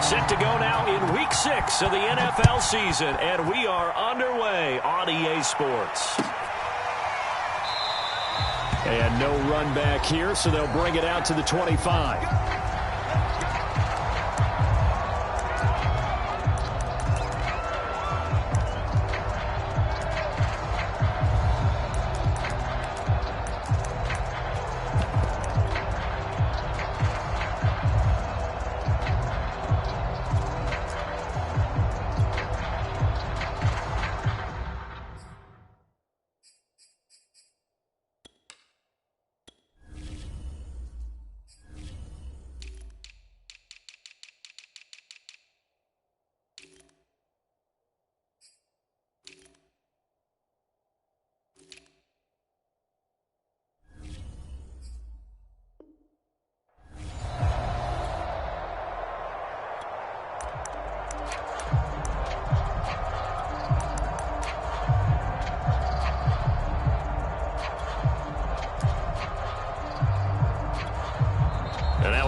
Set to go now in Week 6 of the NFL season, and we are underway on EA Sports. And no run back here, so they'll bring it out to the 25.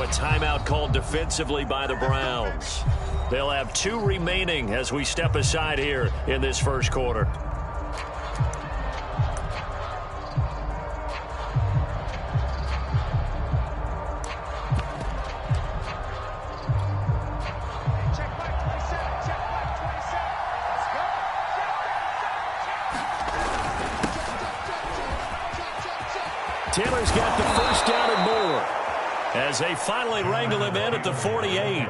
Timeout called defensively by the Browns. They'll have 2 remaining as we step aside here in this first quarter. Taylor's got the first down and more, as they finally wrangle him in at the 48.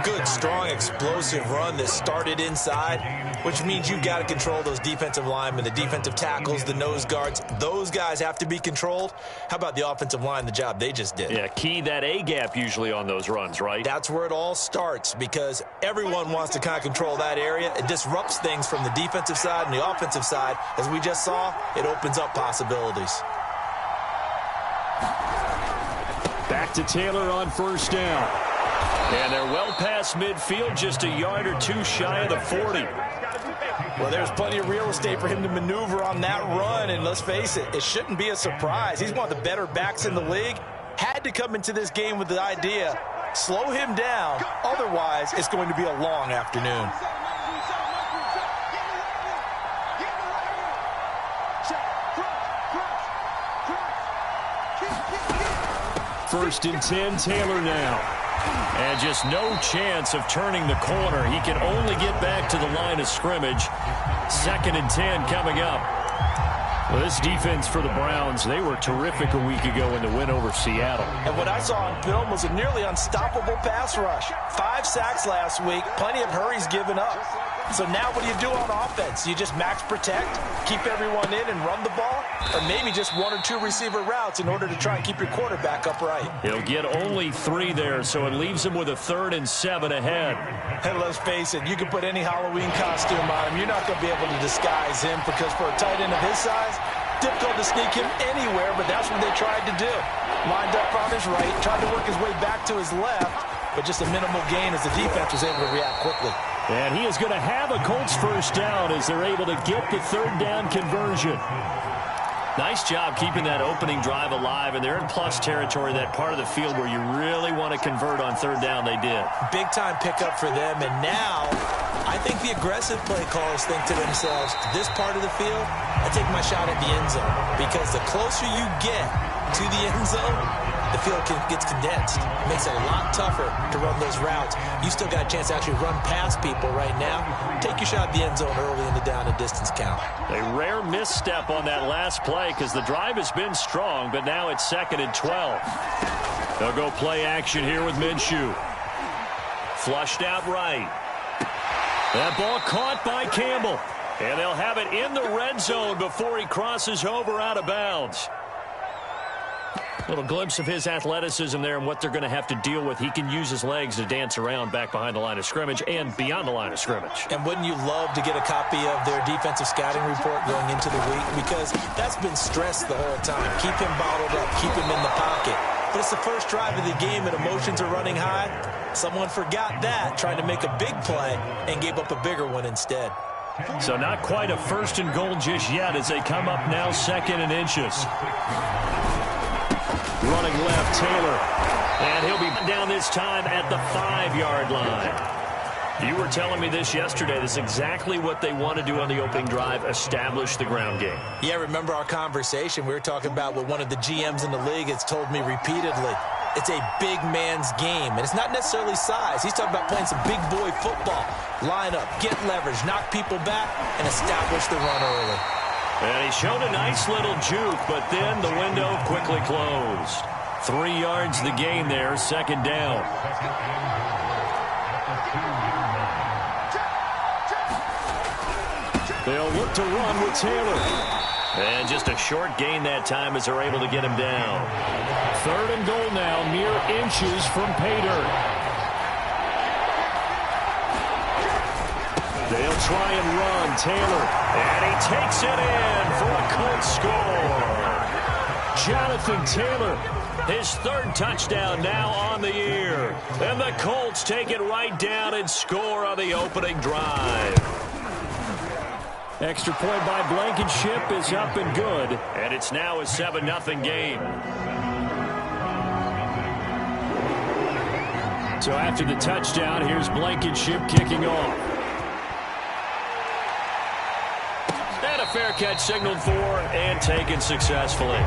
Good, strong, explosive run that started inside, which means you've got to control those defensive linemen, the defensive tackles, the nose guards. Those guys have to be controlled. How about the offensive line, the job they just did? Yeah, key that A-gap usually on those runs, right? That's where it all starts, because everyone wants to kind of control that area. It disrupts things from the defensive side and the offensive side. As we just saw, it opens up possibilities. Back to Taylor on first down. And they're well past midfield, just a yard or 2 shy of the 40. Well, there's plenty of real estate for him to maneuver on that run, and let's face it, it shouldn't be a surprise. He's one of the better backs in the league. Had to come into this game with the idea, slow him down, otherwise it's going to be a long afternoon. First and 10, Taylor now. And just no chance of turning the corner. He can only get back to the line of scrimmage. Second and 10 coming up. Well, this defense for the Browns, they were terrific a week ago in the win over Seattle. And what I saw on film was a nearly unstoppable pass rush. 5 sacks last week, plenty of hurries given up. So now what do you do on offense? You just max protect, keep everyone in and run the ball, or maybe just 1 or 2 receiver routes in order to try and keep your quarterback upright. He'll get only 3 there, so it leaves him with a 3rd and 7 ahead. And let's face it, you can put any Halloween costume on him. You're not going to be able to disguise him, because for a tight end of his size, difficult to sneak him anywhere, but that's what they tried to do. Lined up on his right, tried to work his way back to his left, but just a minimal gain as the defense was able to react quickly. And he is going to have a Colts first down as they're able to get the 3rd down conversion. Nice job keeping that opening drive alive, and they're in plus territory, that part of the field where you really want to convert on 3rd down. They did. Big-time pickup for them, and now I think the aggressive play callers think to themselves, this part of the field, I take my shot at the end zone, because the closer you get to the end zone, the field gets condensed. It makes it a lot tougher to run those routes. You still got a chance to actually run past people right now. Take your shot at the end zone early in the down and distance count. A rare misstep on that last play, because the drive has been strong, but now it's 2nd and 12. They'll go play action here with Minshew. Flushed out right. That ball caught by Campbell. And they'll have it in the red zone before he crosses over out of bounds. Little glimpse of his athleticism there and what they're going to have to deal with. He can use his legs to dance around back behind the line of scrimmage and beyond the line of scrimmage. And wouldn't you love to get a copy of their defensive scouting report going into the week? Because that's been stressed the whole time. Keep him bottled up. Keep him in the pocket. But it's the first drive of the game and emotions are running high. Someone forgot that, trying to make a big play, and gave up a bigger one instead. So not quite a 1st and goal just yet as they come up now 2nd and inches. Running left, Taylor. And he'll be down this time at the 5-yard line. You were telling me this yesterday. This is exactly what they want to do on the opening drive, establish the ground game. Yeah, remember our conversation? We were talking about what one of the GMs in the league has told me repeatedly. It's a big man's game, and it's not necessarily size. He's talking about playing some big boy football. Line up, get leverage, knock people back, and establish the run early. And he showed a nice little juke, but then the window quickly closed. 3 yards the gain there, second down. They'll look to run with Taylor. And just a short gain that time as they're able to get him down. 3rd and goal now, mere inches from pay dirt. They'll try and run. Taylor. And he takes it in for a Colts score. Jonathan Taylor, his 3rd touchdown now on the year. And the Colts take it right down and score on the opening drive. Extra point by Blankenship is up and good. And it's now a 7-0 game. So after the touchdown, here's Blankenship kicking off. And a fair catch signaled for and taken successfully.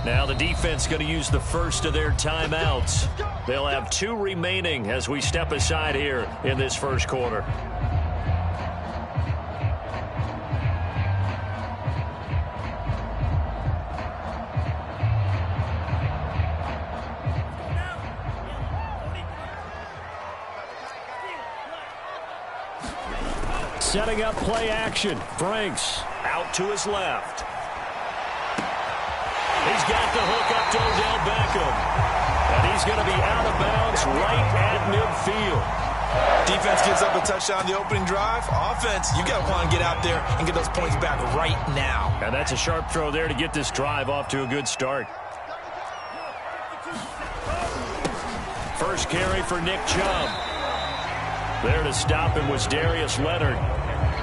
Now the defense going to use the first of their timeouts. They'll have 2 remaining as we step aside here in this first quarter. Setting up play action. Franks out to his left. He's got the hook up to Odell Beckham. And he's going to be out of bounds right at midfield. Defense gives up a touchdown on the opening drive. Offense, you got to want to get out there and get those points back right now. And that's a sharp throw there to get this drive off to a good start. First carry for Nick Chubb. There to him was Darius Leonard.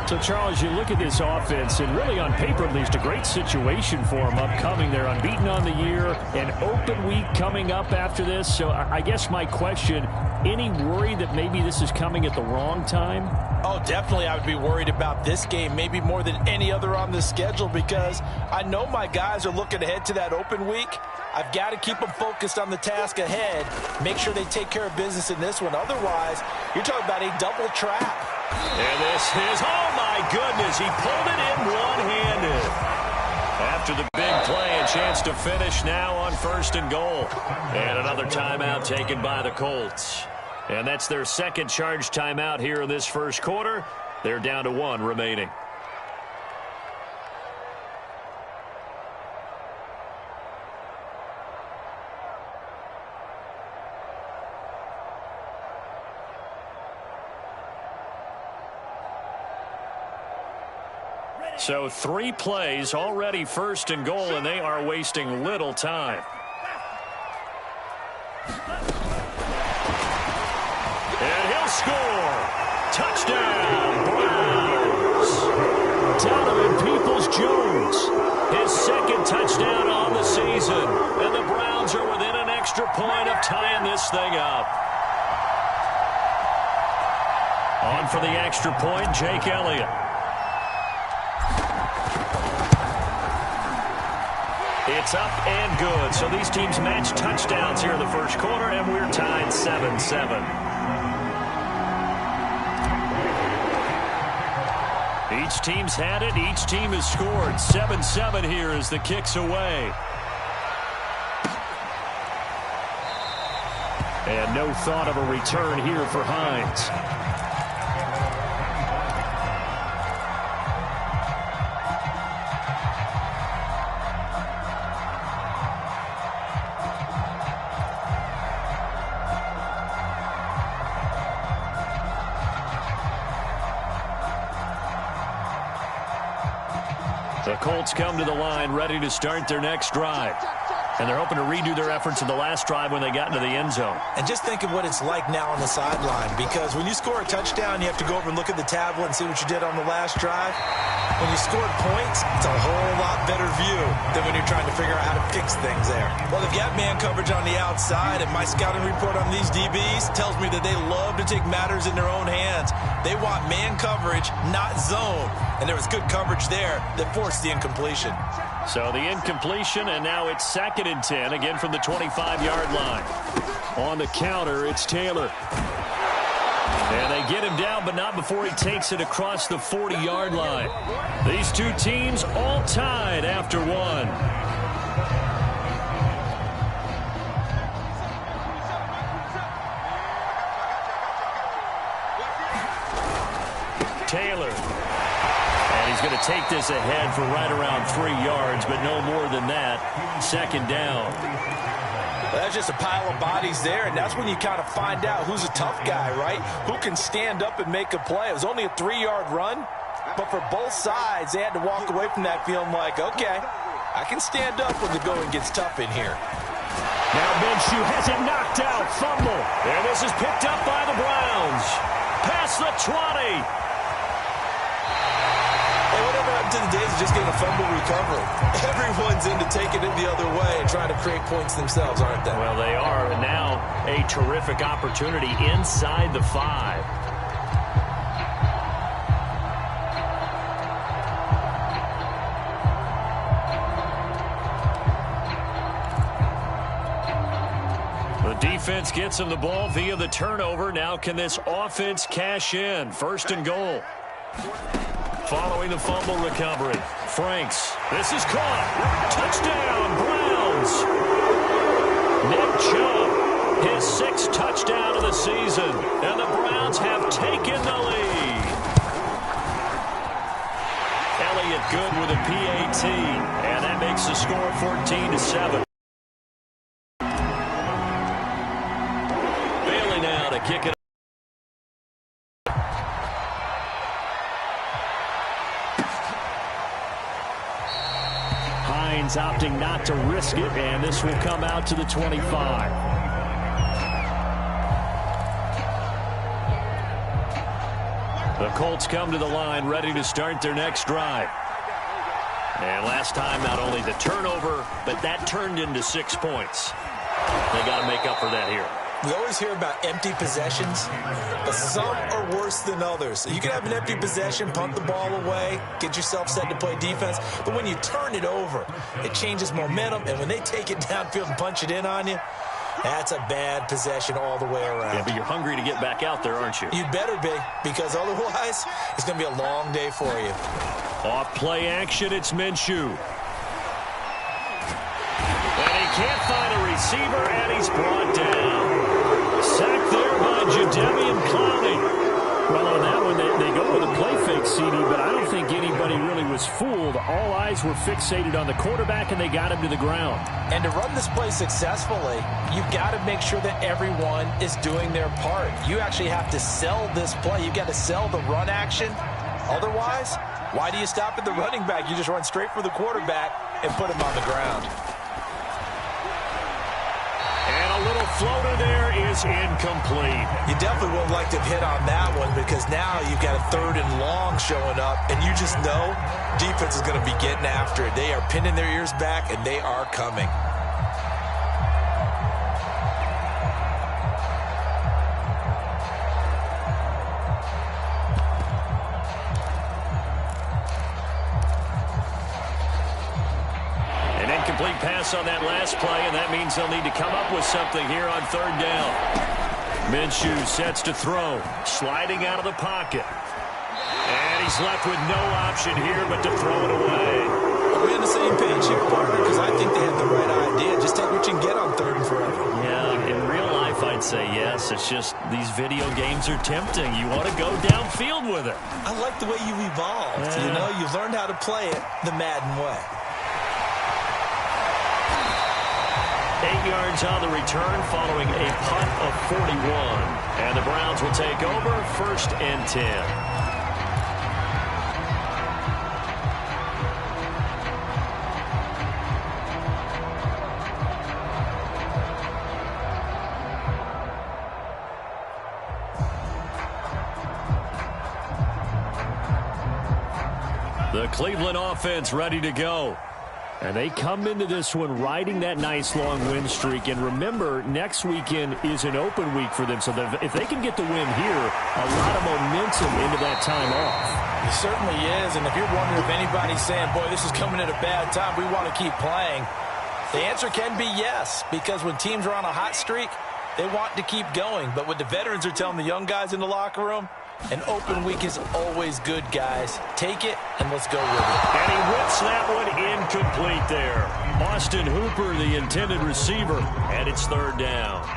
So, Charles, you look at this offense, and really on paper at least, a great situation for them upcoming. They're unbeaten on the year, an open week coming up after this. So I guess my question, any worry that maybe this is coming at the wrong time? Oh, definitely I would be worried about this game, maybe more than any other on the schedule, because I know my guys are looking ahead to that open week. I've got to keep them focused on the task ahead, make sure they take care of business in this one. Otherwise, you're talking about a double trap. And this is, oh my goodness, he pulled it in one-handed. After the big play, a chance to finish now on 1st and goal. And another timeout taken by the Colts. And that's their 2nd charge timeout here in this first quarter. They're down to 1 remaining. So 3 plays, already 1st and goal, and they are wasting little time. And he'll score. Touchdown, Browns. Donovan Peoples-Jones, his 2nd touchdown on the season. And the Browns are within an extra point of tying this thing up. On for the extra point, Jake Elliott. It's up and good. So these teams match touchdowns here in the first quarter, and we're tied 7-7. Each team's had it. Each team has scored. 7-7 here as the kick's away. And no thought of a return here for Hines. The Colts come to the line ready to start their next drive. And they're hoping to redo their efforts in the last drive when they got into the end zone. And just think of what it's like now on the sideline, because when you score a touchdown, you have to go over and look at the tablet and see what you did on the last drive. When you scored points, it's a whole lot better view than when you're trying to figure out how to fix things there. Well, they've got man coverage on the outside, and my scouting report on these DBs tells me that they love to take matters in their own hands. They want man coverage, not zone. And there was good coverage there that forced the incompletion. So the incompletion, and now it's 2nd and 10, again from the 25-yard line. On the counter, it's Taylor. And they get him down, but not before he takes it across the 40-yard line. These two teams all tied after one. Taylor. And he's going to take this ahead for right around 3 yards, but no more than that. 2nd down. Well, that's just a pile of bodies there, and that's when you kind of find out who's a tough guy, right? Who can stand up and make a play. It was only a 3-yard run, but for both sides, they had to walk away from that feeling like, okay, I can stand up when the going gets tough in here. Now Minshew has it knocked out. Fumble. And this is picked up by the Browns. Past the 20. Hey, whatever happened to the days of just getting a fumble recovery? Everyone's into taking it the other way and trying to create points themselves, aren't they? Well, they are. And now a terrific opportunity inside the 5. The defense gets him the ball via the turnover. Now can this offense cash in? 1st and goal. Following the fumble recovery. Franks. This is caught. Touchdown, Browns. Nick Chubb, his 6th touchdown of the season. And the Browns have taken the lead. Elliott good with a PAT. And that makes the score 14-7. Bailey now to kick it. Opting not to risk it, and this will come out to the 25. The Colts come to the line ready to start their next drive. And last time, not only the turnover, but that turned into 6 points. They got to make up for that here. We always hear about empty possessions, but some are worse than others. So you can have an empty possession, punt the ball away, get yourself set to play defense. But when you turn it over, it changes momentum. And when they take it downfield and punch it in on you, that's a bad possession all the way around. Yeah, but you're hungry to get back out there, aren't you? You better be, because otherwise it's going to be a long day for you. Off play action, it's Minshew. And he can't find a receiver, and he's brought down. Sacked there by Jadeveon Clowney. Well, on that one, they go with a play fake, CD, but I don't think anybody really was fooled. All eyes were fixated on the quarterback, and they got him to the ground. And to run this play successfully, you've got to make sure that everyone is doing their part. You actually have to sell this play. You've got to sell the run action. Otherwise, why do you stop at the running back? You just run straight for the quarterback and put him on the ground. A little floater there is incomplete. You definitely would like to have hit on that one, because now you've got a 3rd and long showing up, and you just know defense is going to be getting after it. They are pinning their ears back, and they are coming. Incomplete pass on that last play, and that means they'll need to come up with something here on 3rd down. Minshew sets to throw, sliding out of the pocket. And he's left with no option here but to throw it away. Are we on the same page here, partner? Because I think they have the right idea. Just take what you can get on 3rd and forever. Yeah, in real life, I'd say yes. It's just these video games are tempting. You want to go downfield with it. I like the way you've evolved. Yeah. You know, you've learned how to play it the Madden way. 8 yards on the return following a punt of 41. And the Browns will take over 1st and 10. The Cleveland offense ready to go. And they come into this one riding that nice long win streak. And remember, next weekend is an open week for them. So if they can get the win here, a lot of momentum into that time off. It certainly is. And if you're wondering if anybody's saying, boy, this is coming at a bad time, we want to keep playing, the answer can be yes. Because when teams are on a hot streak, they want to keep going. But what the veterans are telling the young guys in the locker room, an open week is always good, guys. Take it, and let's go with it. And he whips that one incomplete there. Austin Hooper, the intended receiver, and it's third down.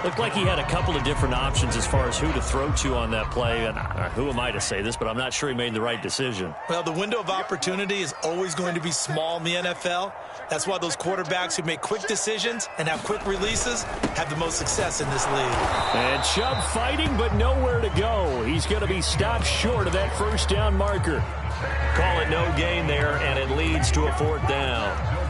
Looked like he had a couple of different options as far as who to throw to on that play. And who am I to say this, but I'm not sure he made the right decision. Well, the window of opportunity is always going to be small in the NFL. That's why those quarterbacks who make quick decisions and have quick releases have the most success in this league. And Chubb fighting, but nowhere to go. He's going to be stopped short of that first down marker. Call it no gain there, and it leads to a fourth down.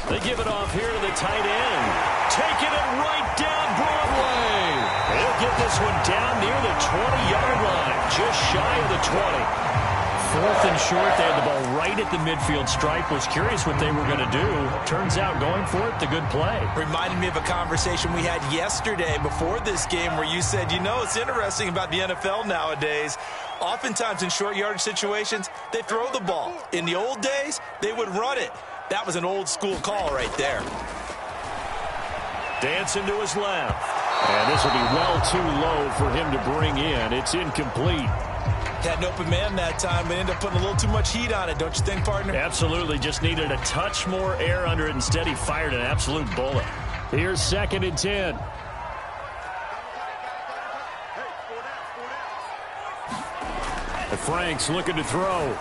They give it off here to the tight end. Taking it right down Broadway. They'll get this one down near the 20-yard line, just shy of the 20. Fourth and short, they had the ball right at the midfield stripe. Was curious what they were going to do. Turns out going for it, the good play. Reminded me of a conversation we had yesterday before this game where you said, you know, it's interesting about the NFL nowadays. Oftentimes in short yardage situations, they throw the ball. In the old days, they would run it. That was an old school call right there. Dancing to his left. And this will be well too low for him to bring in. It's incomplete. Had an open man that time, but ended up putting a little too much heat on it, don't you think, partner? Absolutely. Just needed a touch more air under it. Instead, he fired an absolute bullet. Here's 2nd and 10. And Frank's looking to throw.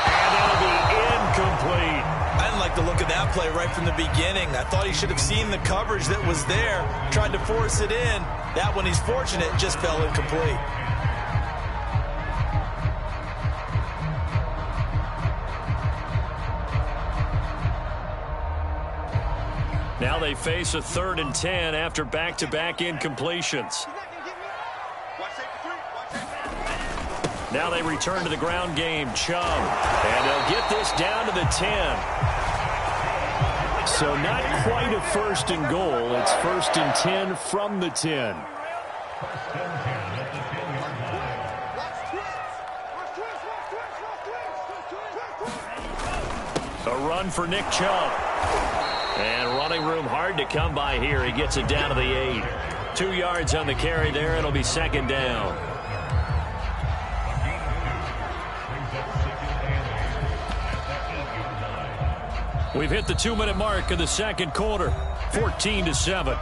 And that'll be incomplete. I didn't like the look of that play right from the beginning. I thought he should have seen the coverage that was there, tried to force it in. That one, he's fortunate, just fell incomplete. Now they face a 3rd and 10 after back-to-back incompletions. Now they return to the ground game. Chubb. And they'll get this down to the 10. So not quite a 1st and goal. It's 1st and 10 from the 10. A run for Nick Chubb. And running room hard to come by here. He gets it down to the 8. 2 yards on the carry there. It'll be 2nd down. We've hit the 2-minute mark of the 2nd quarter. 14-7.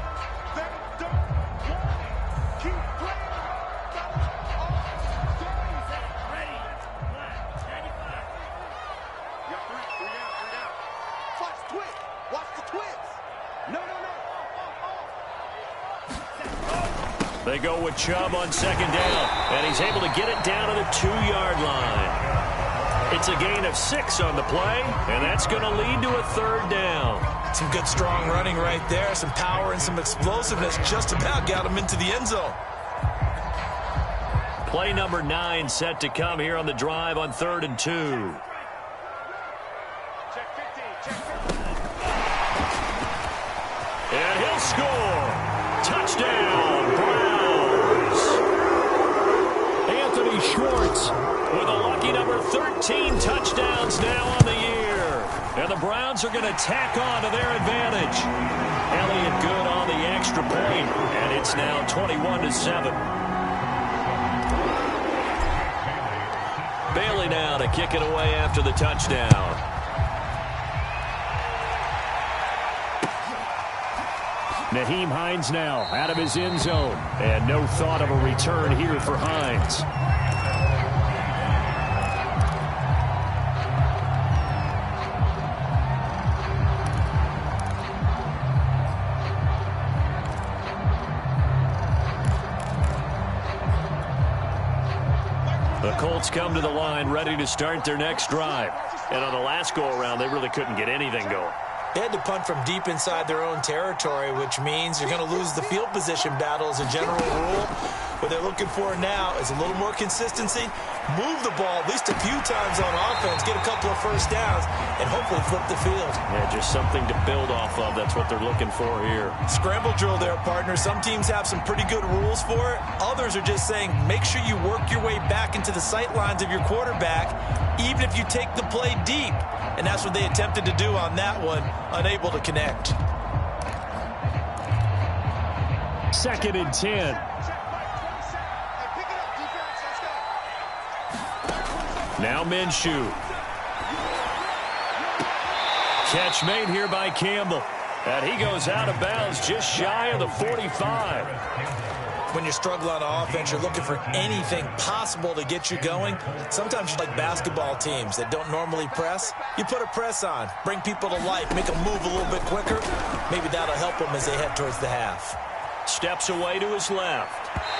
They go with Chubb on 2nd down, and he's able to get it down to the 2-yard line. It's a gain of 6 on the play, and that's going to lead to a 3rd down. Some good strong running right there, some power and some explosiveness just about got him into the end zone. Play number 9 set to come here on the drive on 3rd and 2. And he'll score. Touchdown, Browns. Anthony Schwartz with a lucky number 13 touchdowns now on the year. And the Browns are going to tack on to their advantage. Elliott good on the extra point, and it's now 21-7. Bailey now to kick it away after the touchdown. Nyheim Hines now out of his end zone. And no thought of a return here for Hines. The Colts come to the line ready to start their next drive. And on the last go-around, they really couldn't get anything going. They had to punt from deep inside their own territory, which means you're going to lose the field position battle as a general rule. What they're looking for now is a little more consistency, move the ball at least a few times on offense, get a couple of first downs, and hopefully flip the field. Yeah, just something to build off of. That's what they're looking for here. Scramble drill there, partner. Some teams have some pretty good rules for it. Others are just saying make sure you work your way back into the sight lines of your quarterback, even if you take the play deep. And that's what they attempted to do on that one, unable to connect. 2nd and 10. Now Minshew. Catch made here by Campbell. And he goes out of bounds just shy of the 45. When you struggle on offense, you're looking for anything possible to get you going. Sometimes you're like basketball teams that don't normally press. You put a press on, bring people to life, make them move a little bit quicker. Maybe that'll help them as they head towards the half. Steps away to his left.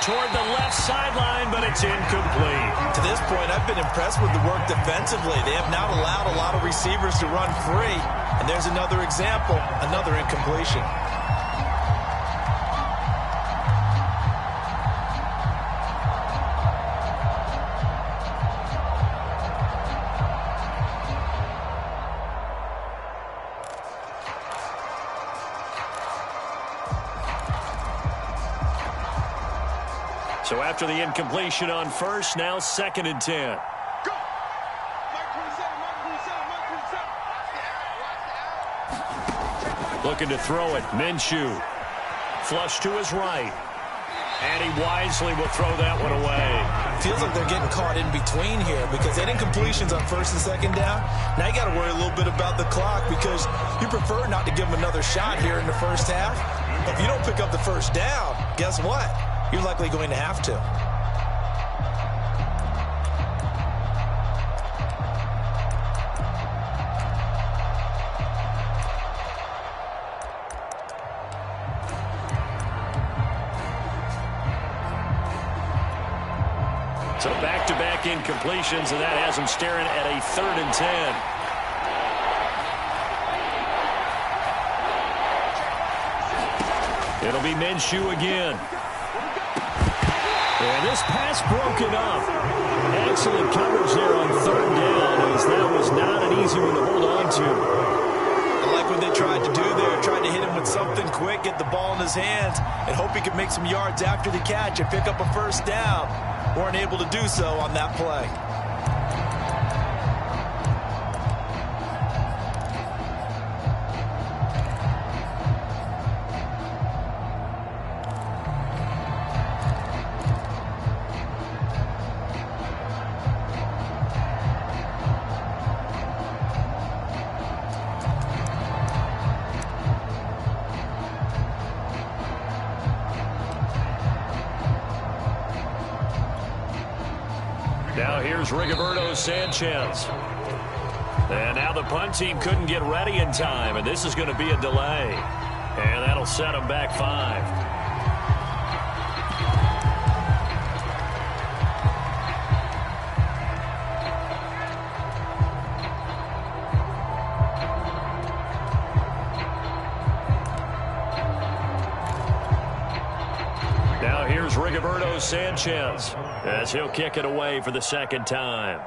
Toward the left sideline, but it's incomplete. To this point, I've been impressed with the work defensively. They have not allowed a lot of receivers to run free. And there's another example, another incompletion. So after the incompletion on first, now 2nd and 10. Looking to throw it. Minshew. Flush to his right. And he wisely will throw that one away. Feels like they're getting caught in between here because they had incompletions on 1st and 2nd down. Now you got to worry a little bit about the clock because you prefer not to give them another shot here in the first half. But if you don't pick up the first down, guess what? You're likely going to have to. So back-to-back incompletions, and that has him staring at a 3rd and 10. It'll be Minshew again. And this pass broken up. Excellent coverage there on 3rd down, as that was not an easy one to hold on to. I like what they tried to do there. Tried to hit him with something quick, get the ball in his hands, and hope he could make some yards after the catch and pick up a first down. Weren't able to do so on that play. Now here's Rigoberto Sanchez. And now the punt team couldn't get ready in time, and this is going to be a delay. And that'll set them back 5. Now here's Rigoberto Sanchez as he'll kick it away for the 2nd time.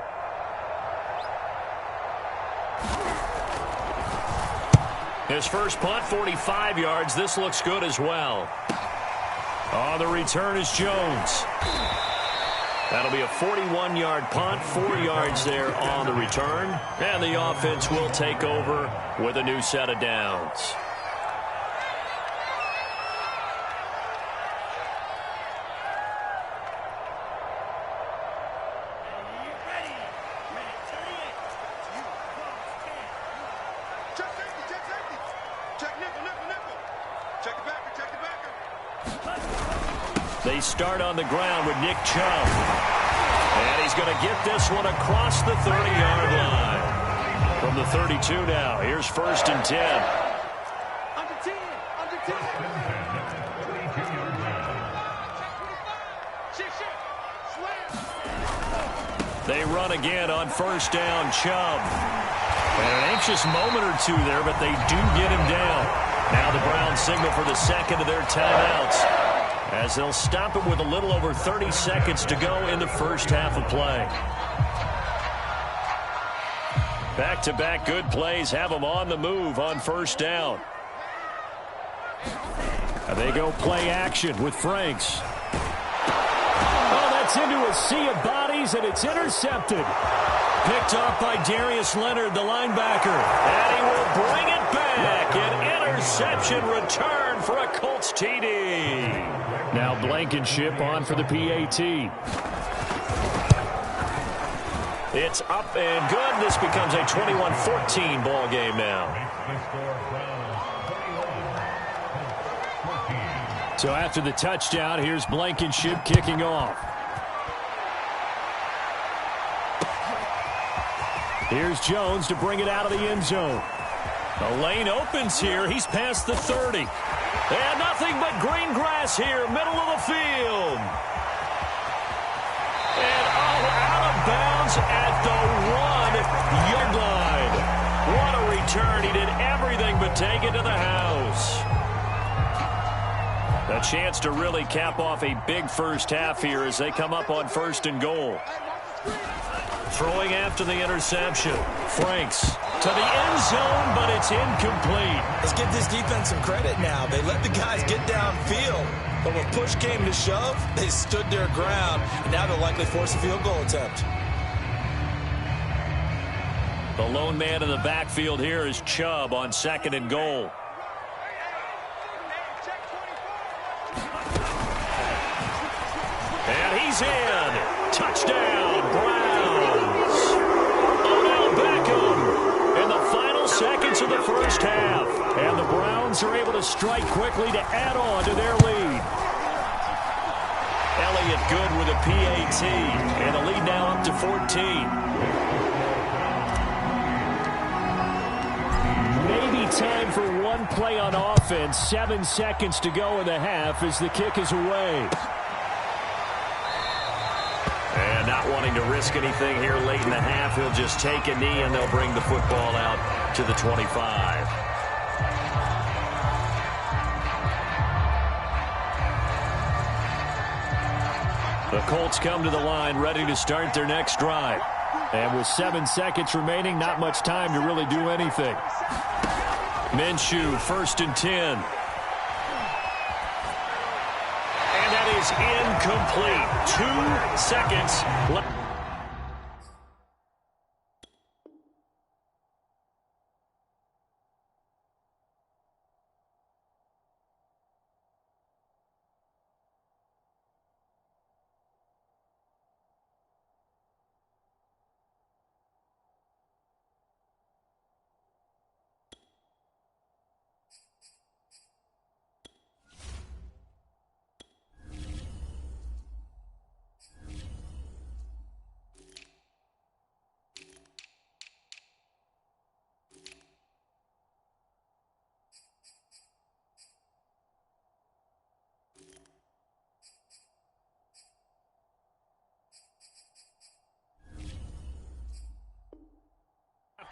His first punt, 45 yards. This looks good as well. On the return is Jones. That'll be a 41-yard punt, 4 yards there on the return. And the offense will take over with a new set of downs. They start on the ground with Nick Chubb. And he's going to get this one across the 30-yard line. From the 32 now, here's 1st and 10. Under 10, under 10. They run again on 1st down, Chubb. And an anxious moment or two there, but they do get him down. Now the Browns signal for the second of their timeouts, as they'll stop it with a little over 30 seconds to go in the first half of play. Back-to-back good plays have them on the move on first down. They go play action with Franks. Oh, that's into a sea of bodies, and it's intercepted. Picked off by Darius Leonard, the linebacker. And he will bring it back. An interception return for a Colts TD. Now Blankenship on for the PAT. It's up and good. This becomes a 21-14 ball game now. So after the touchdown, here's Blankenship kicking off. Here's Jones to bring it out of the end zone. The lane opens here. He's past the 30. And nothing but green grass here, middle of the field. And out of bounds at the 1-yard line. What a return. He did everything but take it to the house. A chance to really cap off a big first half here as they come up on first and goal. Throwing after the interception. Franks to the end zone, but it's incomplete. Let's give this defense some credit now. They let the guys get downfield, but when push came to shove, they stood their ground, and now they'll likely force a field goal attempt. The lone man in the backfield here is Chubb on second and goal. And he's in. Touchdown, Browns. Odell Beckham in the final seconds of the first half. And the Browns are able to strike quickly to add on to their lead. Elliott good with a PAT. And the lead now up to 14. Maybe time for one play on offense. 7 seconds to go in the half as the kick is away. And not wanting to risk anything here late in the half, he'll just take a knee and they'll bring the football out to the 25. The Colts come to the line ready to start their next drive. And with 7 seconds remaining, not much time to really do anything. Minshew, 1st and 10. And that is incomplete. 2 seconds left.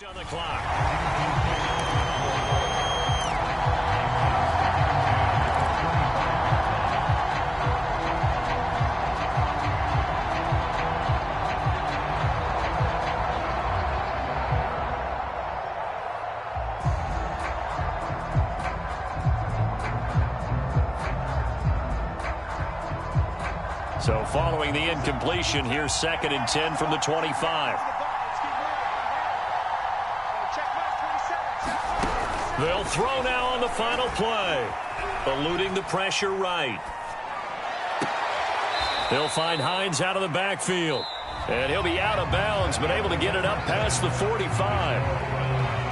On the clock. So following the incompletion, here's 2nd and 10 from the 25. They'll throw now on the final play. Eluding the pressure right. They'll find Hines out of the backfield. And he'll be out of bounds, but able to get it up past the 45.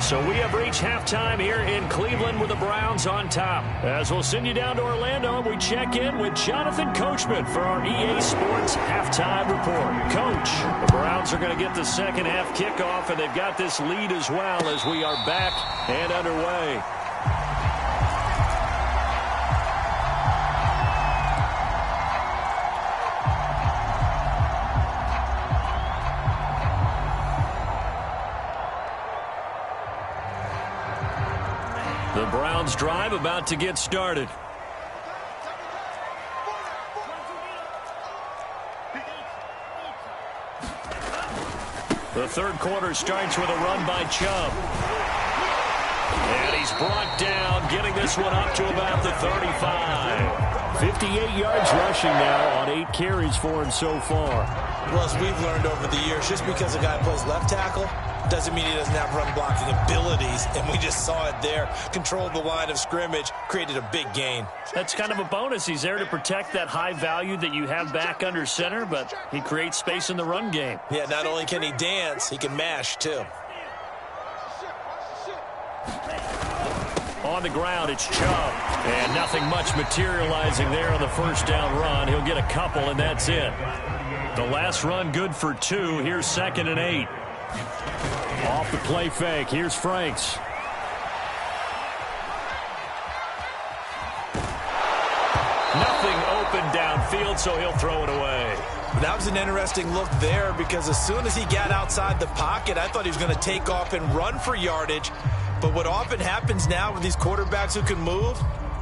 So we have reached halftime here in Cleveland with the Browns on top. As we'll send you down to Orlando, we check in with Jonathan Coachman for our EA Sports Halftime Report. Coach, the Browns are going to get the second half kickoff, and they've got this lead as well as we are back and underway. Browns drive about to get started. The third quarter starts with a run by Chubb. And he's brought down, getting this one up to about the 35. 58 yards rushing now on 8 carries for him so far. Well, as we've learned over the years, just because a guy plays left tackle doesn't mean he doesn't have run blocking abilities, and we just saw it there. Controlled the line of scrimmage, created a big gain. That's kind of a bonus. He's there to protect that high value that you have back under center, but he creates space in the run game. Yeah, not only can he dance, he can mash, too. On the ground, it's Chubb. And nothing much materializing there on the first down run. He'll get a couple, and that's it. The last run good for 2. Here's 2nd and 8. Off the play fake. Here's Franks. Nothing open downfield, so he'll throw it away. That was an interesting look there because as soon as he got outside the pocket, I thought he was going to take off and run for yardage. But what often happens now with these quarterbacks who can move,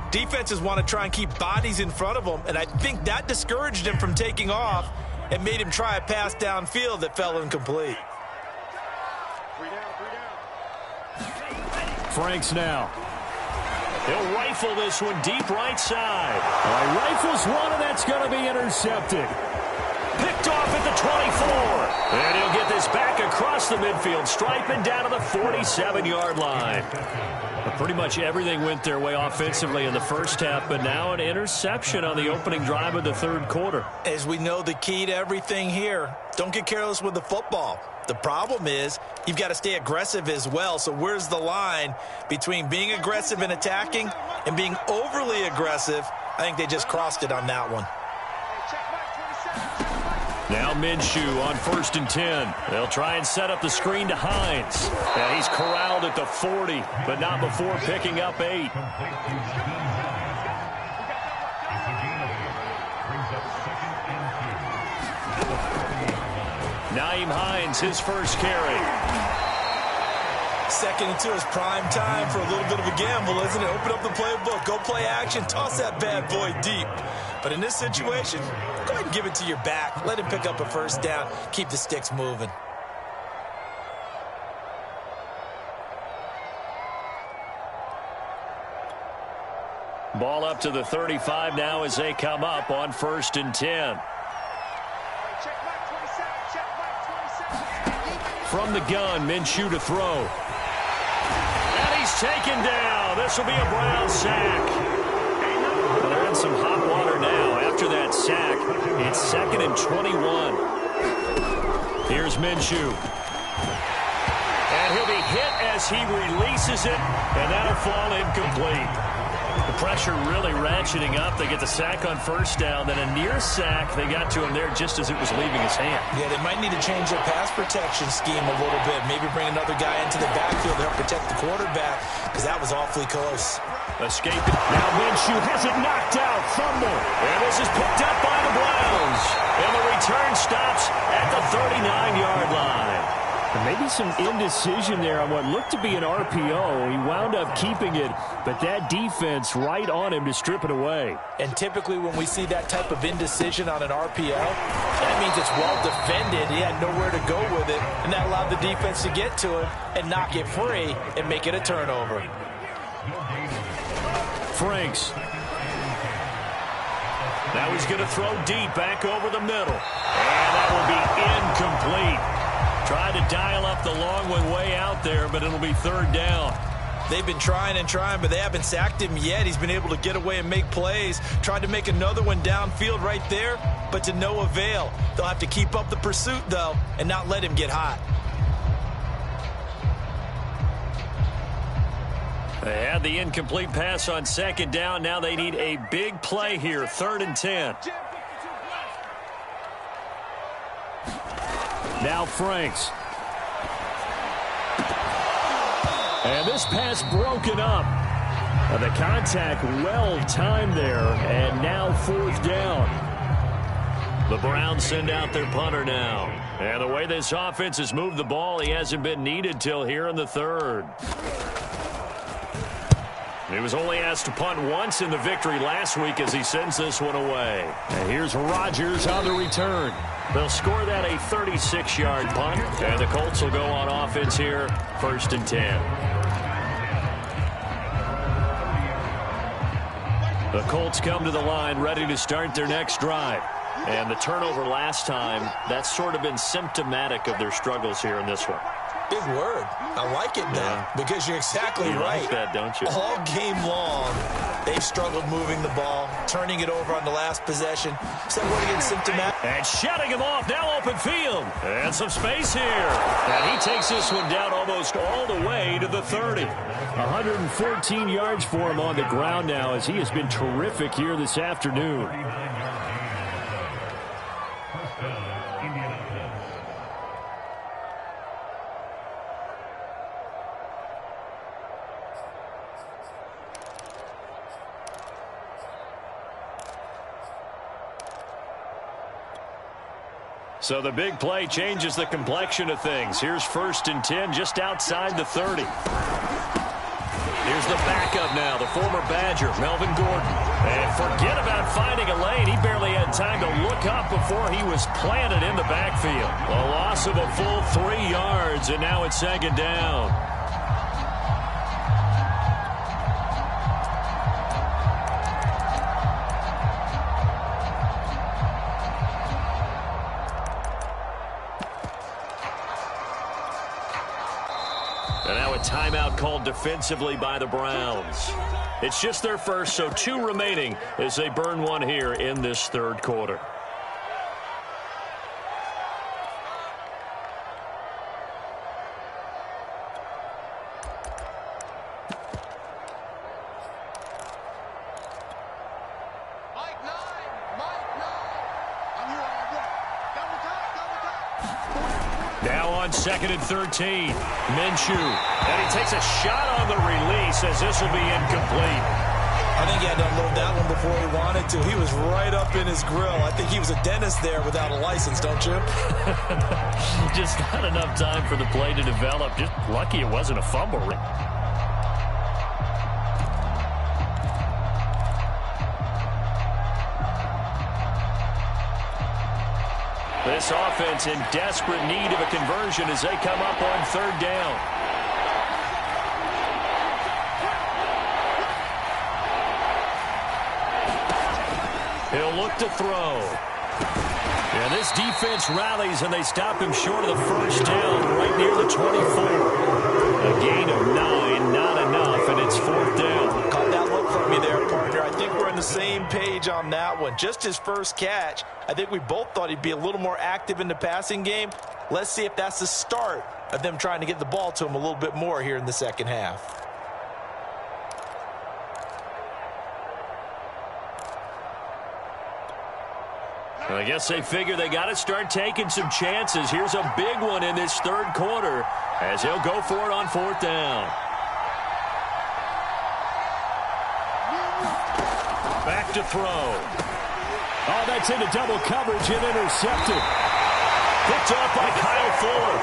defenses want to try and keep bodies in front of them, and I think that discouraged him from taking off and made him try a pass downfield that fell incomplete. Franks now. He'll rifle this one deep right side. He rifles one, and that's going to be intercepted. Picked off at the 24. And he'll get this back across the midfield stripe and down to the 47-yard line. But pretty much everything went their way offensively in the first half, but now an interception on the opening drive of the third quarter. As we know, the key to everything here, don't get careless with the football. The problem is you've got to stay aggressive as well. So where's the line between being aggressive and attacking and being overly aggressive? I think they just crossed it on that one. Now Minshew on 1st and 10. They'll try and set up the screen to Hines. And he's corralled at the 40, but not before picking up 8. Nyheim Hines, his first carry. 2nd and 2 is prime time for a little bit of a gamble, isn't it? Open up the playbook, go play action, toss that bad boy deep. But in this situation, go ahead and give it to your back. Let him pick up a first down. Keep the sticks moving. Ball up to the 35 now as they come up on 1st and 10. From the gun, Minshew to throw. And he's taken down. This will be a Brown sack. Well, they're in some hot water now. After that sack, it's 2nd and 21. Here's Minshew. And he'll be hit as he releases it, and that'll fall incomplete. The pressure really ratcheting up. They get the sack on first down, then a near sack. They got to him there just as it was leaving his hand. Yeah, they might need to change their pass protection scheme a little bit. Maybe bring another guy into the backfield to help protect the quarterback, because that was awfully close. Escaping. Now Minshew has it knocked out. Fumble. And this is picked up by the Browns. And the return stops at the 39-yard line. And maybe some indecision there on what looked to be an RPO. He wound up keeping it, but that defense right on him to strip it away. And typically when we see that type of indecision on an RPO, that means it's well defended. He had nowhere to go with it, and that allowed the defense to get to him and knock it free and make it a turnover. Franks. Now he's going to throw deep back over the middle. And that will be incomplete. Tried to dial up the long one way out there, but it'll be 3rd down. They've been trying and trying, but they haven't sacked him yet. He's been able to get away and make plays. Tried to make another one downfield right there, but to no avail. They'll have to keep up the pursuit, though, and not let him get hot. They had the incomplete pass on 2nd down. Now they need a big play here, 3rd and 10. Now Franks. And this pass broken up. The contact well timed there, and now 4th down. The Browns send out their punter now. And the way this offense has moved the ball, he hasn't been needed till here in the 3rd. He was only asked to punt once in the victory last week as he sends this one away. And here's Rodgers on the return. They'll score that a 36-yard punt, and the Colts will go on offense here, 1st and 10. The Colts come to the line ready to start their next drive. And the turnover last time, that's sort of been symptomatic of their struggles here in this one. Big word. I like it now because you're exactly right. You like that, don't you? All game long, they've struggled moving the ball, turning it over on the last possession. So what again, symptomatic? And shutting him off, now open field. And some space here. And he takes this one down almost all the way to the 30. 114 yards for him on the ground now as he has been terrific here this afternoon. So the big play changes the complexion of things. Here's 1st and 10 just outside the 30. Here's the backup now, the former Badger, Melvin Gordon. And forget about finding a lane. He barely had time to look up before he was planted in the backfield. A loss of a full 3 yards, and now it's 2nd down. And now a timeout called defensively by the Browns. It's just their first, so 2 remaining as they burn one here in this 3rd quarter. Now on 2nd and 13, Minshew. And he takes a shot on the release as this will be incomplete. I think he had to unload that one before he wanted to. He was right up in his grill. I think he was a dentist there without a license, don't you? Just not enough time for the play to develop. Just lucky it wasn't a fumble. This offense in desperate need of a conversion as they come up on 3rd down. He'll look to throw. And this defense rallies, and they stop him short of the 1st down right near the 24. A gain of 9, not enough, and it's 4th down. Caught that look from me there, partner. I think we're on the same page on that one. Just his first catch. I think we both thought he'd be a little more active in the passing game. Let's see if that's the start of them trying to get the ball to him a little bit more here in the 2nd half. I guess they figure they got to start taking some chances. Here's a big one in this 3rd quarter as he'll go for it on 4th down. Back to throw. Oh, that's into double coverage and intercepted. Picked up by Kyle Fuller.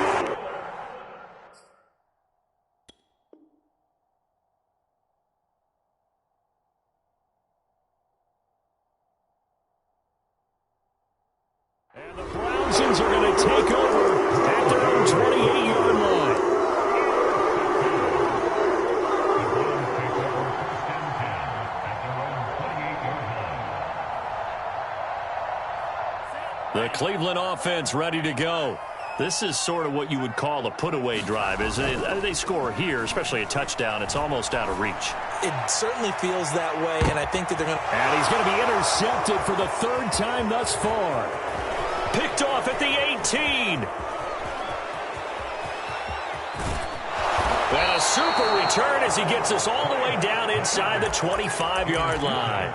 And the Brownsons are going to take over at their own 28-yard line. The Cleveland offense ready to go. This is sort of what you would call a put-away drive. As they score here, especially a touchdown, it's almost out of reach. It certainly feels that way, and I think that they're going to... And he's going to be intercepted for the 3rd time thus far. Picked off at the 18. And a super return as he gets us all the way down inside the 25-yard line.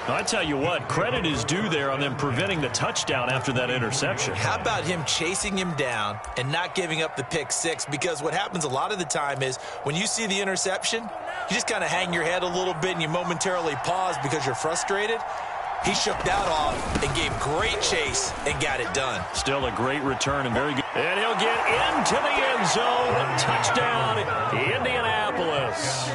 I tell you what, credit is due there on them preventing the touchdown after that interception. How about him chasing him down and not giving up the pick 6? Because what happens a lot of the time is when you see the interception, you just kind of hang your head a little bit and you momentarily pause because you're frustrated. He shook that off and gave great chase and got it done. Still a great return and very good. And he'll get into the end zone. Touchdown, Indianapolis.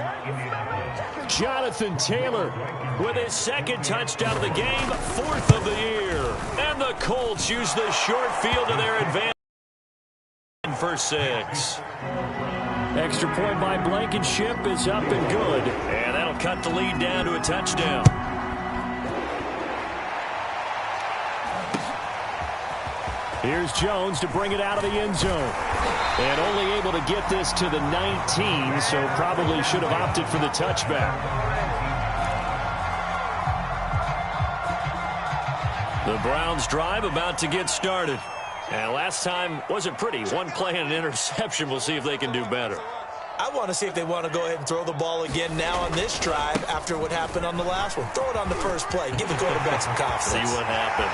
Jonathan Taylor with his second touchdown of the game, 4th of the year. And the Colts use the short field to their advantage for 6. Extra point by Blankenship is up and good. And that'll cut the lead down to a touchdown. Here's Jones to bring it out of the end zone. And only able to get this to the 19, so probably should have opted for the touchback. The Browns drive about to get started. And last time wasn't pretty. One play and an interception. We'll see if they can do better. I want to see if they want to go ahead and throw the ball again now on this drive after what happened on the last one. Throw it on the first play. Give the quarterback some confidence. See what happens.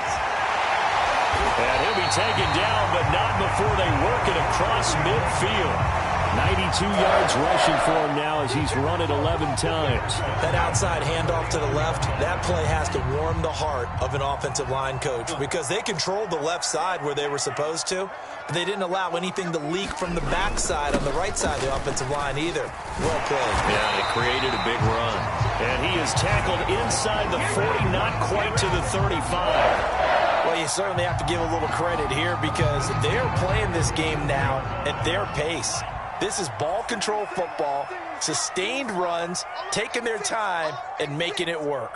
And he'll be taken down, but not before they work it across midfield. 92 yards rushing for him now as he's run it 11 times. That outside handoff to the left, that play has to warm the heart of an offensive line coach because they controlled the left side where they were supposed to, but they didn't allow anything to leak from the backside on the right side of the offensive line either. Well played. Yeah, it created a big run. And he is tackled inside the 40, not quite to the 35. Well, you certainly have to give a little credit here because they're playing this game now at their pace. This is ball control football, sustained runs, taking their time, and making it work.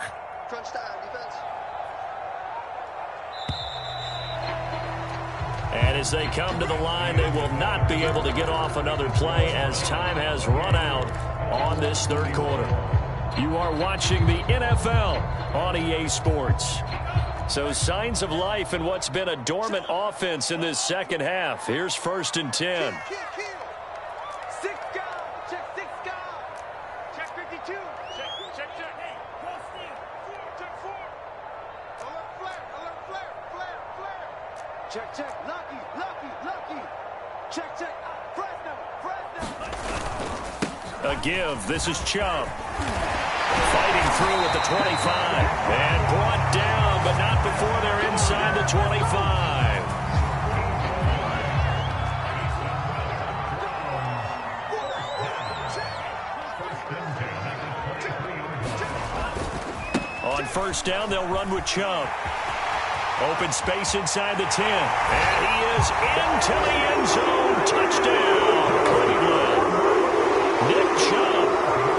And as they come to the line, they will not be able to get off another play as time has run out on this third quarter. You are watching the NFL on EA Sports. So signs of life in what's been a dormant offense in this second half. Here's 1st and 10. Check, lucky. Check, Fresno. A give. This is Chubb. Fighting through at the 25. And brought down, but not before they're inside the 25. On 1st down, they'll run with Chubb. Open space inside the 10. And he is into the end zone. Touchdown, Cleveland. Nick Chubb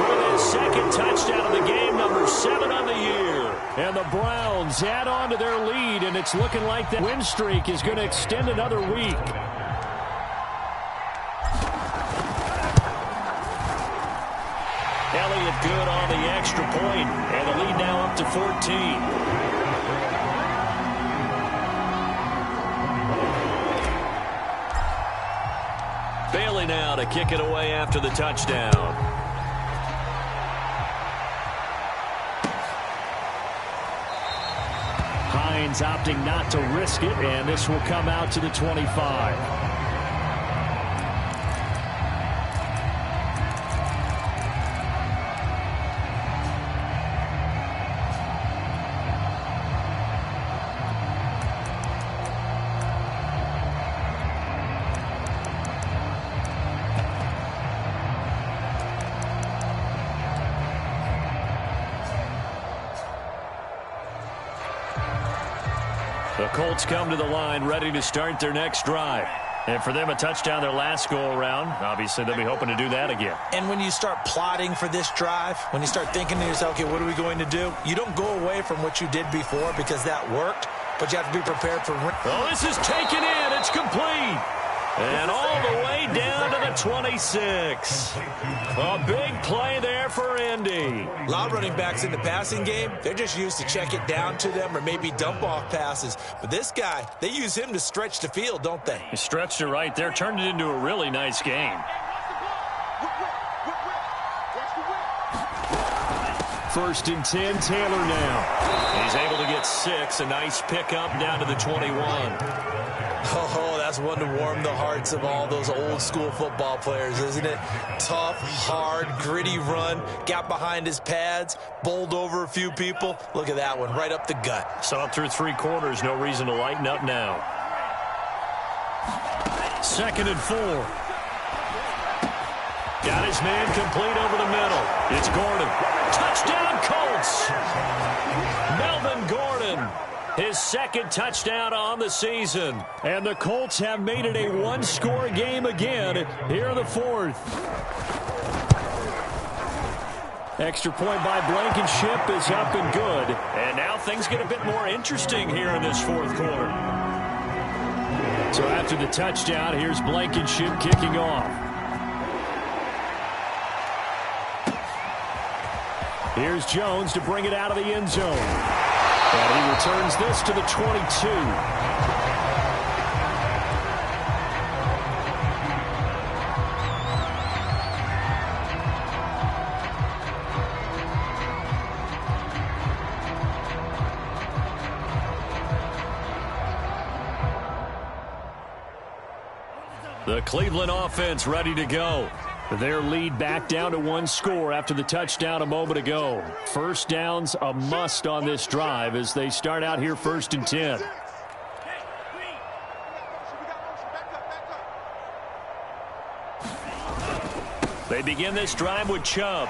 with his second touchdown of the game, number 7 on the year. And the Browns add on to their lead, and it's looking like the win streak is going to extend another week. Elliott good on the extra point, and the lead now up to 14. Bailey now to kick it away after the touchdown. Hines opting not to risk it, and this will come out to the 25. The Colts come to the line ready to start their next drive. And for them, a touchdown their last go-around. Obviously, they'll be hoping to do that again. And when you start plotting for this drive, when you start thinking to yourself, okay, what are we going to do? You don't go away from what you did before because that worked, but you have to be prepared for... Oh, this is taken in. It's complete. And all the way down to the 26. A big play there for Indy. A lot of running backs in the passing game, they're just used to check it down to them or maybe dump off passes. But this guy, they use him to stretch the field, don't they? He stretched it right there, turned it into a really nice game. 1st and 10, Taylor now. He's able to get 6, a nice pickup down to the 21. Oh, that's one to warm the hearts of all those old-school football players, isn't it? Tough, hard, gritty run, got behind his pads, bowled over a few people. Look at that one, right up the gut. Saw it through 3 quarters, no reason to lighten up now. 2nd and 4. Got his man complete over the middle. It's Gordon. Touchdown, Colts! Melvin Gordon, his second touchdown on the season. And the Colts have made it a one-score game again here in the fourth. Extra point by Blankenship is up and good. And now things get a bit more interesting here in this fourth quarter. So after the touchdown, here's Blankenship kicking off. Here's Jones to bring it out of the end zone. And he returns this to the 22. The Cleveland offense ready to go. Their lead back down to one score after the touchdown a moment ago. First down's a must on this drive as they start out here 1st and 10. They begin this drive with Chubb.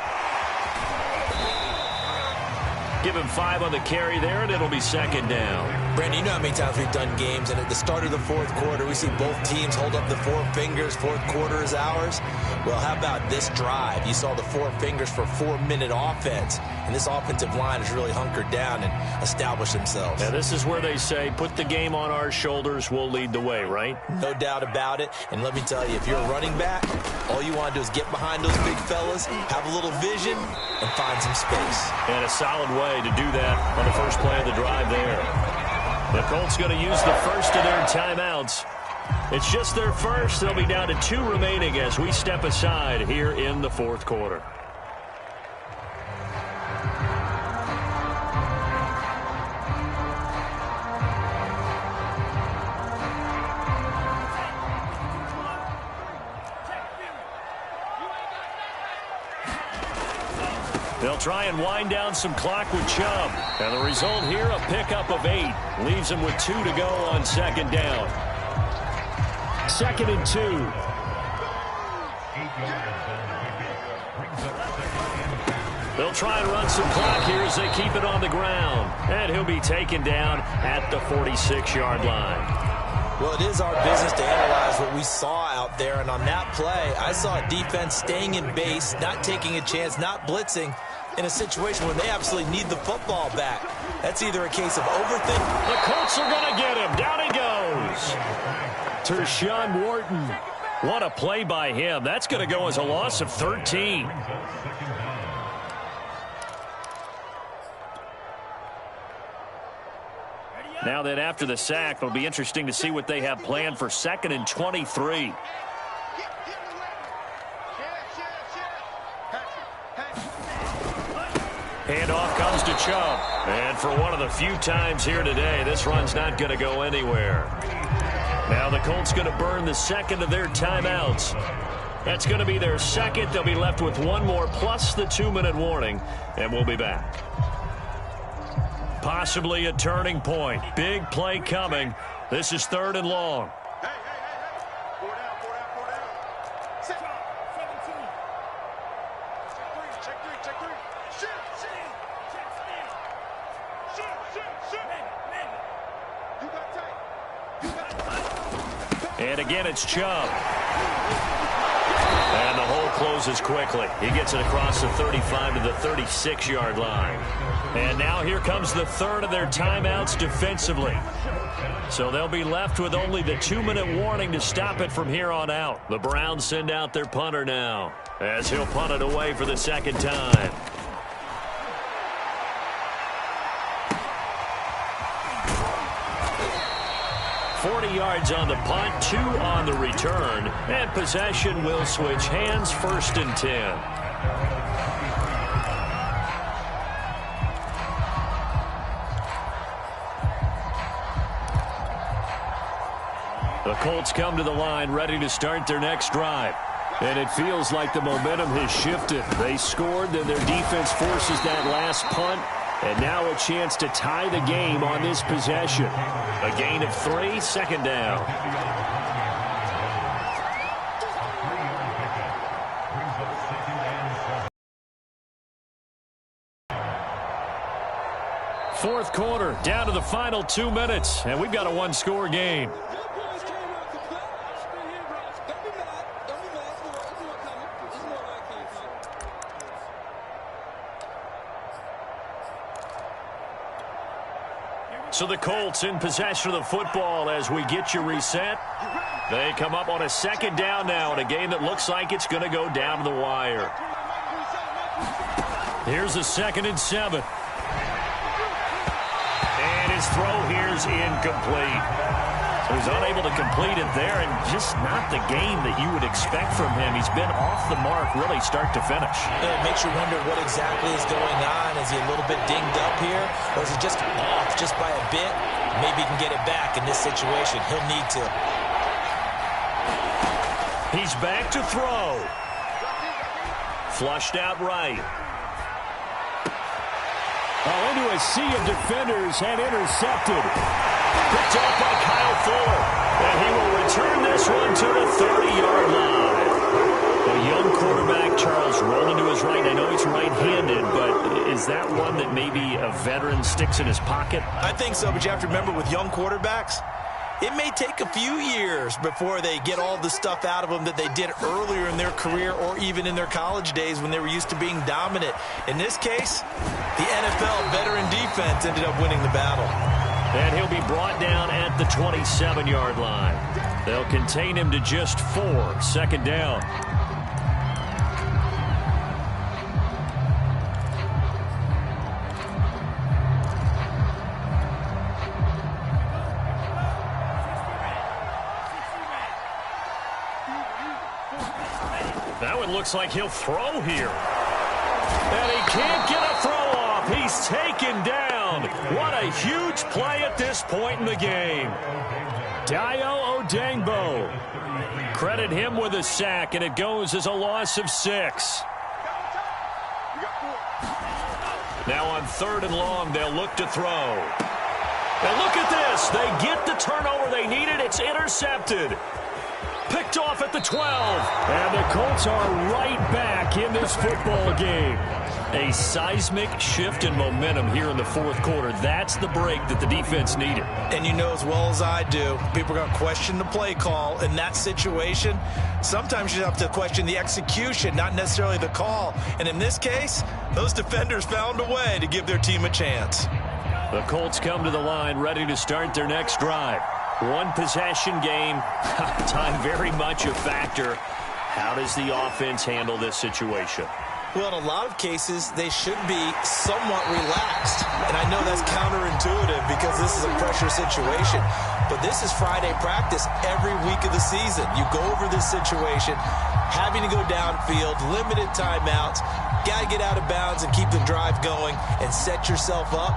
Give him 5 on the carry there, and it'll be 2nd down. Brandon, you know how many times we've done games, and at the start of the fourth quarter, we see both teams hold up the 4 fingers, fourth quarter is ours. Well, how about this drive? You saw the 4 fingers for 4-minute offense, and this offensive line has really hunkered down and established themselves. Now, this is where they say, put the game on our shoulders, we'll lead the way, right? No doubt about it, and let me tell you, if you're a running back, all you want to do is get behind those big fellas, have a little vision, and find some space. And a solid way to do that on the first play of the drive there. The Colts going to use the first of their timeouts. It's just their first. They'll be down to 2 remaining as we step aside here in the fourth quarter. They'll try and wind down some clock with Chubb. And the result here, a pickup of 8. Leaves them with 2 to go on 2nd down. 2nd and 2. They'll try and run some clock here as they keep it on the ground. And he'll be taken down at the 46-yard line. Well, it is our business to analyze what we saw out there. And on that play, I saw a defense staying in base, not taking a chance, not blitzing in a situation where they absolutely need the football back. That's either a case of overthinking. The Colts are going to get him. Down he goes. Tershawn Wharton. What a play by him. That's going to go as a loss of 13. Now that after the sack, it'll be interesting to see what they have planned for 2nd and 23. Handoff comes to Chubb. And for one of the few times here today, this run's not going to go anywhere. Now the Colts going to burn the 2nd of their timeouts. That's going to be their 2nd. They'll be left with 1 more plus the 2-minute warning. And we'll be back. Possibly a turning point. Big play coming. This is 3rd and long. Hey. 4 down. Set. 17. Check three. Shoot. You got tight. And again, it's Chubb. And the hole closes quickly. He gets it across the 35 to the 36-yard line. And now here comes the 3rd of their timeouts defensively. So they'll be left with only the 2-minute warning to stop it from here on out. The Browns send out their punter now as he'll punt it away for the 2nd time. Yards on the punt, 2 on the return, and possession will switch hands. 1st and 10. The Colts come to the line ready to start their next drive. And it feels like the momentum has shifted. They scored, then their defense forces that last punt. And now a chance to tie the game on this possession. A gain of 3, 2nd down. Fourth quarter, down to the final 2 minutes, and we've got a one-score game. So the Colts in possession of the football as we get you reset. They come up on a second down now in a game that looks like it's going to go down to the wire. Here's a 2nd and 7. And his throw here's incomplete. So he's unable to complete it there, and just not the game that you would expect from him. He's been off the mark really start to finish. Yeah, it makes you wonder what exactly is going on. Is he a little bit dinged up here, or is he just off just by a bit? Maybe he can get it back in this situation. He'll need to. He's back to throw. Flushed out right. Into a sea of defenders and intercepted. Picked off by Kyle Fuller. And he will return this one to the 30-yard line. A young quarterback, Charles, rolling to his right. I know he's right-handed, but is that one that maybe a veteran sticks in his pocket? I think so, but you have to remember with young quarterbacks, it may take a few years before they get all the stuff out of them that they did earlier in their career or even in their college days when they were used to being dominant. In this case, the NFL veteran defense ended up winning the battle. And he'll be brought down at the 27-yard line. They'll contain him to just 4. 2nd down. That one looks like he'll throw here. And he can't get a throw off. He's taken down. What a huge play at this point in the game. Dayo Odangbo. Credit him with a sack, and it goes as a loss of 6. Now on 3rd and long, they'll look to throw. And look at this. They get the turnover they needed. It's intercepted. Picked off at the 12. And the Colts are right back in this football game. A seismic shift in momentum here in the fourth quarter. That's the break that the defense needed. And you know as well as I do, people are going to question the play call in that situation. Sometimes you have to question the execution, not necessarily the call. And in this case, those defenders found a way to give their team a chance. The Colts come to the line ready to start their next drive. One possession game, time very much a factor. How does the offense handle this situation? Well, in a lot of cases, they should be somewhat relaxed. And I know that's counterintuitive because this is a pressure situation. But this is Friday practice every week of the season. You go over this situation, having to go downfield, limited timeouts, got to get out of bounds and keep the drive going and set yourself up.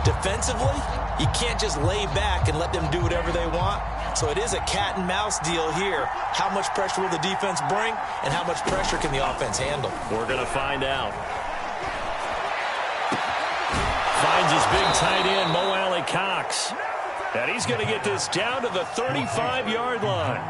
Defensively, you can't just lay back and let them do whatever they want. So it is a cat and mouse deal here. How much pressure will the defense bring, and how much pressure can the offense handle? We're going to find out. Finds his big tight end, Mo Alley Cox. And he's going to get this down to the 35-yard line.